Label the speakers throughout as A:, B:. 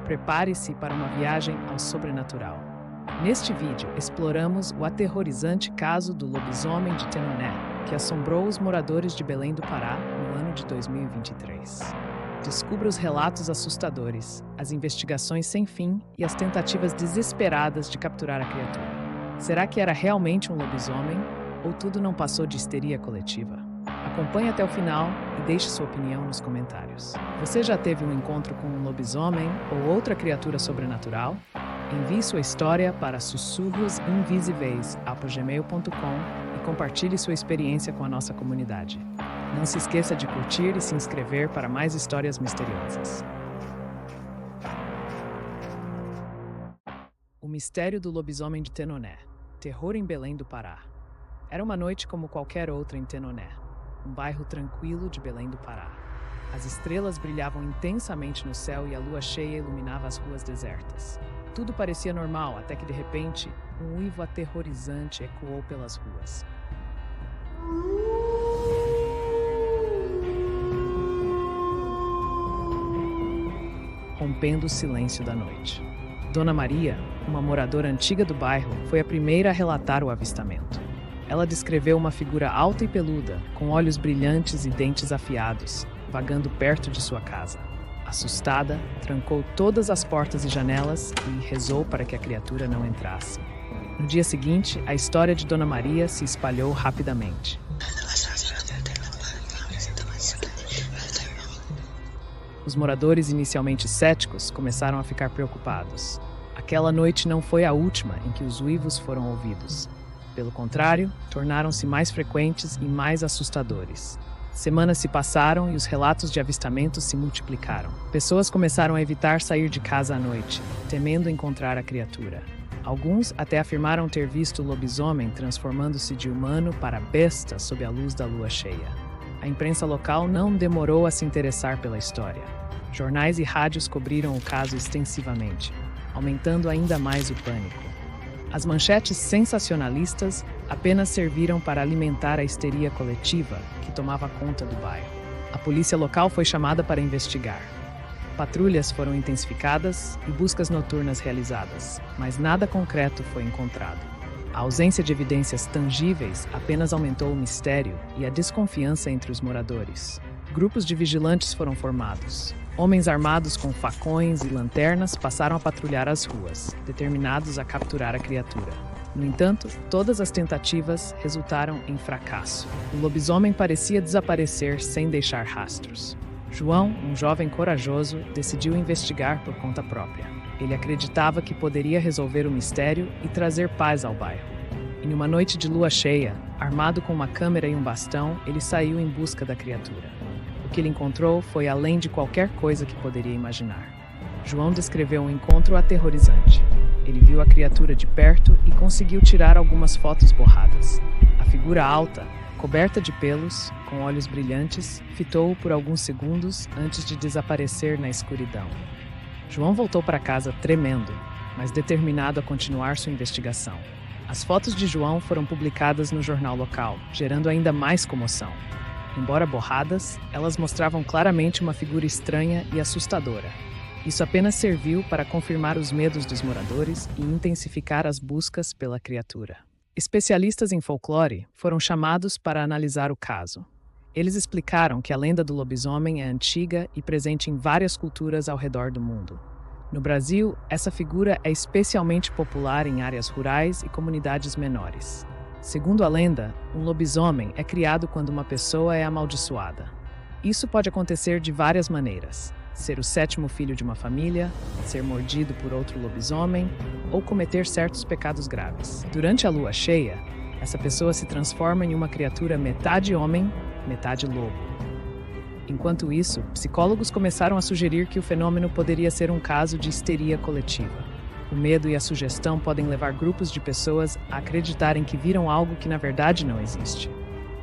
A: prepare-se para uma viagem ao sobrenatural. Neste vídeo, exploramos o aterrorizante caso do lobisomem de Tenoné, que assombrou os moradores de Belém do Pará no ano de 2023. Descubra os relatos assustadores, as investigações sem fim e as tentativas desesperadas de capturar a criatura. Será que era realmente um lobisomem ou tudo não passou de histeria coletiva? Acompanhe até o final e deixe sua opinião nos comentários. Você já teve um encontro com um lobisomem ou outra criatura sobrenatural? Envie sua história para sussurrosinvisíveis@gmail.com e compartilhe sua experiência com a nossa comunidade. Não se esqueça de curtir e se inscrever para mais histórias misteriosas. O mistério do lobisomem de Tenoné. Terror em Belém do Pará. Era uma noite como qualquer outra em Tenoné, um bairro tranquilo de Belém do Pará. As estrelas brilhavam intensamente no céu e a lua cheia iluminava as ruas desertas. Tudo parecia normal, até que de repente, um uivo aterrorizante ecoou pelas ruas. Rompendo o silêncio da noite. Dona Maria, uma moradora antiga do bairro, foi a primeira a relatar o avistamento. Ela descreveu uma figura alta e peluda, com olhos brilhantes e dentes afiados, vagando perto de sua casa. Assustada, trancou todas as portas e janelas e rezou para que a criatura não entrasse. No dia seguinte, a história de Dona Maria se espalhou rapidamente. Os moradores, inicialmente céticos, começaram a ficar preocupados. Aquela noite não foi a última em que os uivos foram ouvidos. Pelo contrário, tornaram-se mais frequentes e mais assustadores. Semanas se passaram e os relatos de avistamentos se multiplicaram. Pessoas começaram a evitar sair de casa à noite, temendo encontrar a criatura. Alguns até afirmaram ter visto o lobisomem transformando-se de humano para besta sob a luz da lua cheia. A imprensa local não demorou a se interessar pela história. Jornais e rádios cobriram o caso extensivamente, aumentando ainda mais o pânico. As manchetes sensacionalistas apenas serviram para alimentar a histeria coletiva que tomava conta do bairro. A polícia local foi chamada para investigar. Patrulhas foram intensificadas e buscas noturnas realizadas, mas nada concreto foi encontrado. A ausência de evidências tangíveis apenas aumentou o mistério e a desconfiança entre os moradores. Grupos de vigilantes foram formados. Homens armados com facões e lanternas passaram a patrulhar as ruas, determinados a capturar a criatura. No entanto, todas as tentativas resultaram em fracasso. O lobisomem parecia desaparecer sem deixar rastros. João, um jovem corajoso, decidiu investigar por conta própria. Ele acreditava que poderia resolver o mistério e trazer paz ao bairro. Em uma noite de lua cheia, armado com uma câmera e um bastão, ele saiu em busca da criatura. O que ele encontrou foi além de qualquer coisa que poderia imaginar. João descreveu um encontro aterrorizante. Ele viu a criatura de perto e conseguiu tirar algumas fotos borradas. A figura alta, coberta de pelos, com olhos brilhantes, fitou-o por alguns segundos antes de desaparecer na escuridão. João voltou para casa tremendo, mas determinado a continuar sua investigação. As fotos de João foram publicadas no jornal local, gerando ainda mais comoção. Embora borradas, elas mostravam claramente uma figura estranha e assustadora. Isso apenas serviu para confirmar os medos dos moradores e intensificar as buscas pela criatura. Especialistas em folclore foram chamados para analisar o caso. Eles explicaram que a lenda do lobisomem é antiga e presente em várias culturas ao redor do mundo. No Brasil, essa figura é especialmente popular em áreas rurais e comunidades menores. Segundo a lenda, um lobisomem é criado quando uma pessoa é amaldiçoada. Isso pode acontecer de várias maneiras: ser o sétimo filho de uma família, ser mordido por outro lobisomem ou cometer certos pecados graves. Durante a lua cheia, essa pessoa se transforma em uma criatura metade homem, metade lobo. Enquanto isso, psicólogos começaram a sugerir que o fenômeno poderia ser um caso de histeria coletiva. O medo e a sugestão podem levar grupos de pessoas a acreditarem que viram algo que na verdade não existe.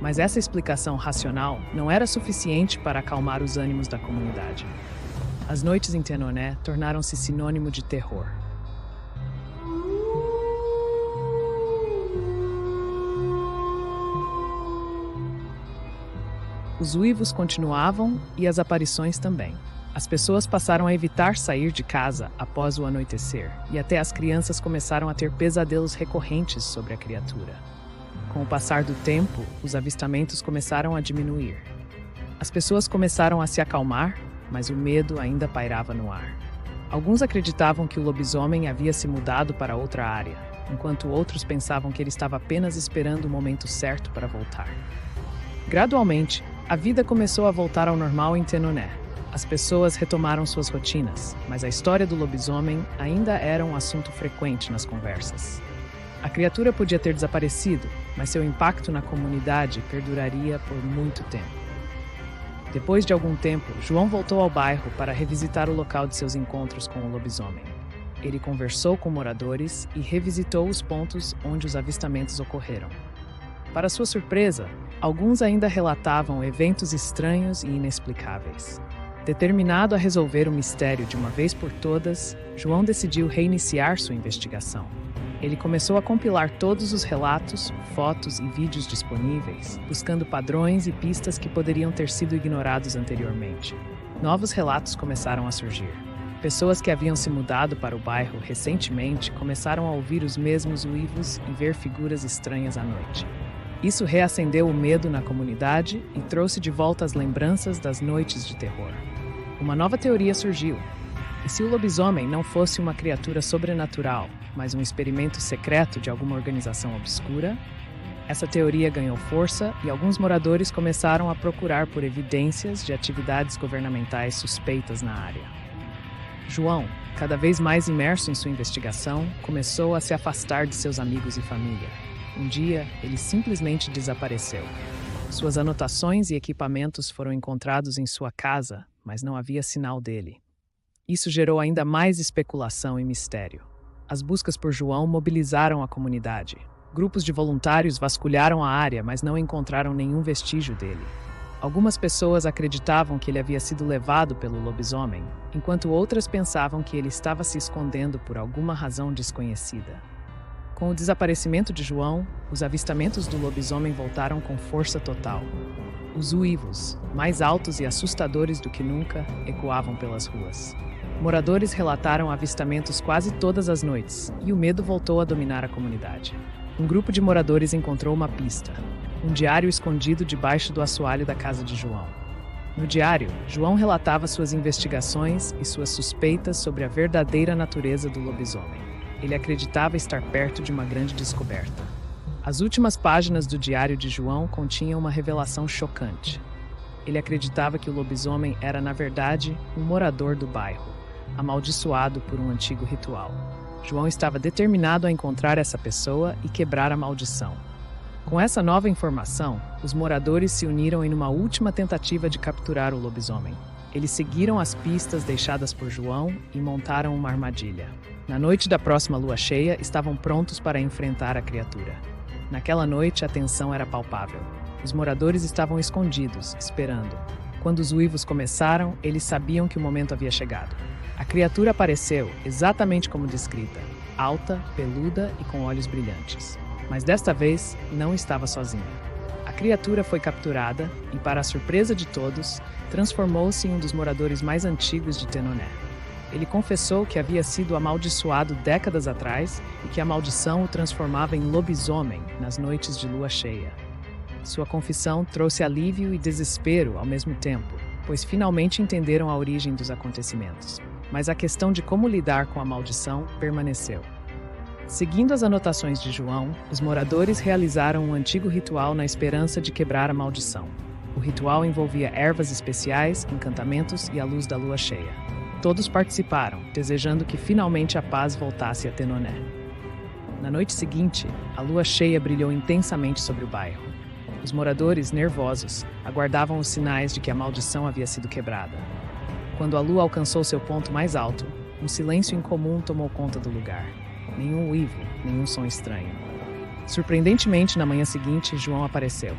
A: Mas essa explicação racional não era suficiente para acalmar os ânimos da comunidade. As noites em Tenoné tornaram-se sinônimo de terror. Os uivos continuavam e as aparições também. As pessoas passaram a evitar sair de casa após o anoitecer, e até as crianças começaram a ter pesadelos recorrentes sobre a criatura. Com o passar do tempo, os avistamentos começaram a diminuir. As pessoas começaram a se acalmar, mas o medo ainda pairava no ar. Alguns acreditavam que o lobisomem havia se mudado para outra área, enquanto outros pensavam que ele estava apenas esperando o momento certo para voltar. Gradualmente, a vida começou a voltar ao normal em Tenoné. As pessoas retomaram suas rotinas, mas a história do lobisomem ainda era um assunto frequente nas conversas. A criatura podia ter desaparecido, mas seu impacto na comunidade perduraria por muito tempo. Depois de algum tempo, João voltou ao bairro para revisitar o local de seus encontros com o lobisomem. Ele conversou com moradores e revisitou os pontos onde os avistamentos ocorreram. Para sua surpresa, alguns ainda relatavam eventos estranhos e inexplicáveis. Determinado a resolver o mistério de uma vez por todas, João decidiu reiniciar sua investigação. Ele começou a compilar todos os relatos, fotos e vídeos disponíveis, buscando padrões e pistas que poderiam ter sido ignorados anteriormente. Novos relatos começaram a surgir. Pessoas que haviam se mudado para o bairro recentemente começaram a ouvir os mesmos uivos e ver figuras estranhas à noite. Isso reacendeu o medo na comunidade e trouxe de volta as lembranças das noites de terror. Uma nova teoria surgiu. E se o lobisomem não fosse uma criatura sobrenatural, mas um experimento secreto de alguma organização obscura? Essa teoria ganhou força e alguns moradores começaram a procurar por evidências de atividades governamentais suspeitas na área. João, cada vez mais imerso em sua investigação, começou a se afastar de seus amigos e família. Um dia, ele simplesmente desapareceu. Suas anotações e equipamentos foram encontrados em sua casa, mas não havia sinal dele. Isso gerou ainda mais especulação e mistério. As buscas por João mobilizaram a comunidade. Grupos de voluntários vasculharam a área, mas não encontraram nenhum vestígio dele. Algumas pessoas acreditavam que ele havia sido levado pelo lobisomem, enquanto outras pensavam que ele estava se escondendo por alguma razão desconhecida. Com o desaparecimento de João, os avistamentos do lobisomem voltaram com força total. Os uivos, mais altos e assustadores do que nunca, ecoavam pelas ruas. Moradores relataram avistamentos quase todas as noites, e o medo voltou a dominar a comunidade. Um grupo de moradores encontrou uma pista, um diário escondido debaixo do assoalho da casa de João. No diário, João relatava suas investigações e suas suspeitas sobre a verdadeira natureza do lobisomem. Ele acreditava estar perto de uma grande descoberta. As últimas páginas do diário de João continham uma revelação chocante. Ele acreditava que o lobisomem era, na verdade, um morador do bairro, amaldiçoado por um antigo ritual. João estava determinado a encontrar essa pessoa e quebrar a maldição. Com essa nova informação, os moradores se uniram em uma última tentativa de capturar o lobisomem. Eles seguiram as pistas deixadas por João e montaram uma armadilha. Na noite da próxima lua cheia, estavam prontos para enfrentar a criatura. Naquela noite, a tensão era palpável. Os moradores estavam escondidos, esperando. Quando os uivos começaram, eles sabiam que o momento havia chegado. A criatura apareceu, exatamente como descrita, alta, peluda e com olhos brilhantes. Mas desta vez, não estava sozinha. A criatura foi capturada e, para a surpresa de todos, transformou-se em um dos moradores mais antigos de Tenoné. Ele confessou que havia sido amaldiçoado décadas atrás e que a maldição o transformava em lobisomem nas noites de lua cheia. Sua confissão trouxe alívio e desespero ao mesmo tempo, pois finalmente entenderam a origem dos acontecimentos. Mas a questão de como lidar com a maldição permaneceu. Seguindo as anotações de João, os moradores realizaram um antigo ritual na esperança de quebrar a maldição. O ritual envolvia ervas especiais, encantamentos e a luz da lua cheia. Todos participaram, desejando que finalmente a paz voltasse a Tenoné. Na noite seguinte, a lua cheia brilhou intensamente sobre o bairro. Os moradores, nervosos, aguardavam os sinais de que a maldição havia sido quebrada. Quando a lua alcançou seu ponto mais alto, um silêncio incomum tomou conta do lugar. Nenhum uivo, nenhum som estranho. Surpreendentemente, na manhã seguinte, João apareceu.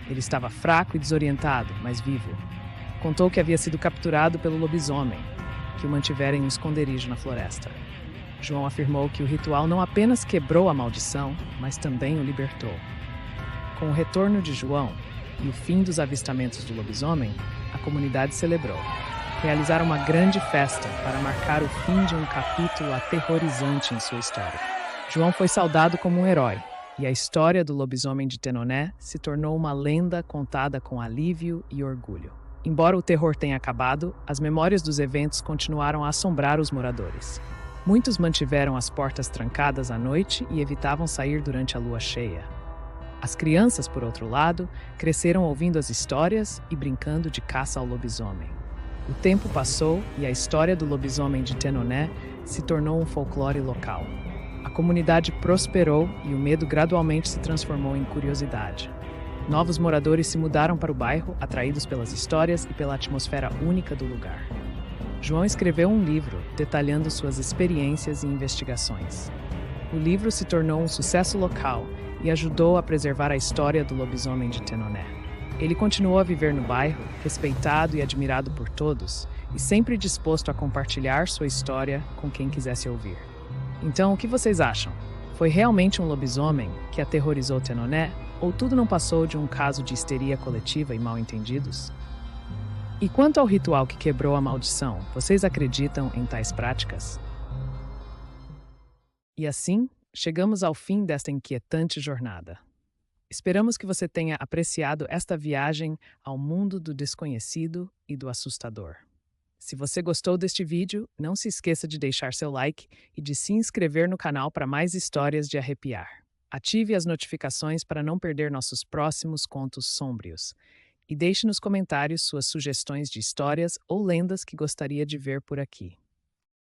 A: Ele estava fraco e desorientado, mas vivo. Contou que havia sido capturado pelo lobisomem, que o mantivera em um esconderijo na floresta. João afirmou que o ritual não apenas quebrou a maldição, mas também o libertou. Com o retorno de João e o fim dos avistamentos do lobisomem, a comunidade celebrou. realizaram uma grande festa para marcar o fim de um capítulo aterrorizante em sua história. João foi saudado como um herói, e a história do lobisomem de Tenoné se tornou uma lenda contada com alívio e orgulho. Embora o terror tenha acabado, as memórias dos eventos continuaram a assombrar os moradores. Muitos mantiveram as portas trancadas à noite e evitavam sair durante a lua cheia. As crianças, por outro lado, cresceram ouvindo as histórias e brincando de caça ao lobisomem. O tempo passou e a história do lobisomem de Tenoné se tornou um folclore local. A comunidade prosperou e o medo gradualmente se transformou em curiosidade. Novos moradores se mudaram para o bairro, atraídos pelas histórias e pela atmosfera única do lugar. João escreveu um livro detalhando suas experiências e investigações. O livro se tornou um sucesso local e ajudou a preservar a história do lobisomem de Tenoné. Ele continuou a viver no bairro, respeitado e admirado por todos, e sempre disposto a compartilhar sua história com quem quisesse ouvir. Então, o que vocês acham? Foi realmente um lobisomem que aterrorizou Tenoné, ou tudo não passou de um caso de histeria coletiva e mal-entendidos? E quanto ao ritual que quebrou a maldição, vocês acreditam em tais práticas? E assim, chegamos ao fim desta inquietante jornada. Esperamos que você tenha apreciado esta viagem ao mundo do desconhecido e do assustador. Se você gostou deste vídeo, não se esqueça de deixar seu like e de se inscrever no canal para mais histórias de arrepiar. Ative as notificações para não perder nossos próximos contos sômbrios. E deixe nos comentários suas sugestões de histórias ou lendas que gostaria de ver por aqui.